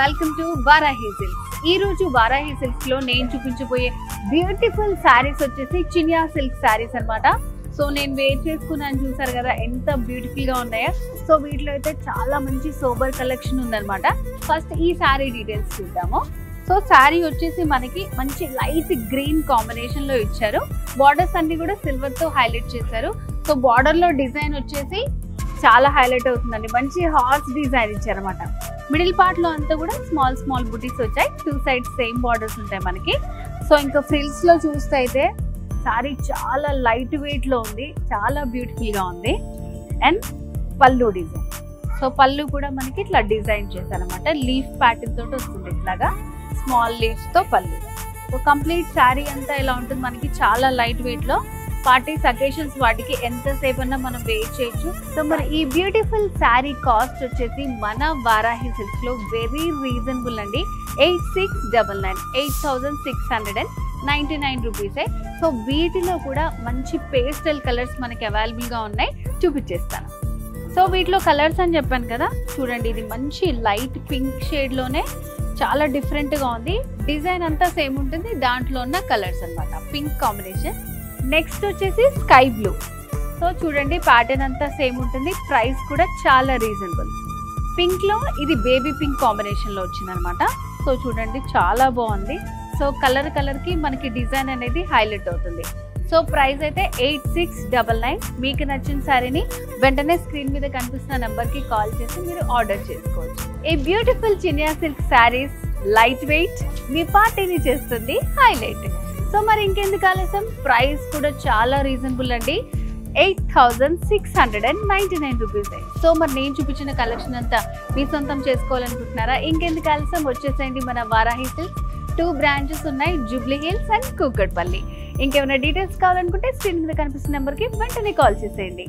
Welcome to Varahi silks. ఈ రోజు Varahi silks లో నేను చూపించబోయే బ్యూటిఫుల్ శారీస్ వచ్చేసి చినియా సిల్క్ శారీస్ అన్నమాట. సో నేను వేర్ చేసుకున్నాను, చూసారు కదా ఎంత బ్యూటిఫుల్ గా ఉన్నాయో. సో వీటిలో అయితే చాలా మంచి సోబర్ కలెక్షన్ ఉందన్నమాట. ఫస్ట్ ఈ శారీ డీటెయిల్స్ చూద్దాము. సో శారీ వచ్చేసి మనకి మంచి లైట్ గ్రీన్ కాంబినేషన్ లో ఇచ్చారు. బార్డర్స్ అన్ని కూడా సిల్వర్ తో హైలైట్ చేశారు. సో బార్డర్ లో డిజైన్ వచ్చేసి చాలా హైలైట్ అవుతుందండి. మంచి హార్స్ డిజైన్ ఇచ్చారన్నమాట. మిడిల్ పార్ట్ లో అంతా కూడా స్మాల్ స్మాల్ బుటీస్ వచ్చాయి. టూ సైడ్స్ సేమ్ బార్డర్స్ ఉంటాయి మనకి. సో ఇంకా ఫ్రిల్స్ లో చూస్తే అయితే సారీ చాలా లైట్ వెయిట్ లో ఉంది, చాలా బ్యూటిఫుల్ గా ఉంది. అండ్ పళ్ళు డిజైన్, సో పళ్ళు కూడా మనకి ఇట్లా డిజైన్ చేశారనమాట. లీఫ్ ప్యాటర్న్ తోటి వస్తుంది, ఇట్లాగా స్మాల్ లీవ్స్ తో పళ్ళు. సో కంప్లీట్ శారీ అంతా ఇలా ఉంటుంది మనకి, చాలా లైట్ వెయిట్ లో. పార్టీస్ అకేషన్స్ వాటికి ఎంతసేపు అన్నా మనం వేర్ చేయొచ్చు. సో మరి ఈ బ్యూటిఫుల్ శారీ కాస్ట్ వచ్చేసి మన వారాహి సిల్క్స్ లో వెరీ రీజనబుల్ అండి. 8699 8699 రూపీసే. సో వీటిలో కూడా మంచి పేస్టల్ కలర్స్ మనకి అవైలబుల్ గా ఉన్నాయి, చూపించేస్తాను. సో వీటిలో కలర్స్ అని చెప్పాను కదా, చూడండి ఇది మంచి లైట్ పింక్ షేడ్ లోనే చాలా డిఫరెంట్ గా ఉంది. డిజైన్ అంతా సేమ్ ఉంటుంది, దాంట్లో ఉన్న కలర్స్ అన్నమాట. Pink combination. నెక్స్ట్ వచ్చేసి స్కై బ్లూ. సో చూడండి ప్యాటర్న్ అంతా సేమ్ ఉంటుంది, ప్రైస్ కూడా చాలా రీజనబుల్. పింక్ లో ఇది బేబీ పింక్ కాంబినేషన్ లో వచ్చింది అనమాట. సో చూడండి చాలా బాగుంది. సో కలర్ కి మనకి డిజైన్ అనేది హైలైట్ అవుతుంది. సో ప్రైస్ అయితే 8699. మీకు నచ్చిన శారీని వెంటనే స్క్రీన్ మీద కనిపిస్తున్న నెంబర్ కి కాల్ చేసి మీరు ఆర్డర్ చేసుకోవచ్చు. ఈ beautiful Chiniya silk saris light weight మీ పార్టీని చేస్తుంది హైలైట్. సో మరి ఇంకెందుకు ఆలస్యం, ప్రైస్ కూడా చాలా రీజనబుల్ అండి. 8699 రూపీసే. సో మరి నేను చూపించిన కలెక్షన్ అంతా మీ సొంతం చేసుకోవాలనుకుంటున్నారా? ఇంకెందుకు ఆలస్యం, వచ్చేసేయండి మన వారాహి సిల్క్స్. 2 బ్రాంచెస్ ఉన్నాయి, జూబ్లీ హిల్స్ అండ్ కూకట్పల్లి. ఇంకేమైనా డీటెయిల్స్ కావాలనుకుంటే స్క్రీన్ మీద కనిపిస్తున్న నెంబర్కి వెంటనే కాల్ చేసేయండి.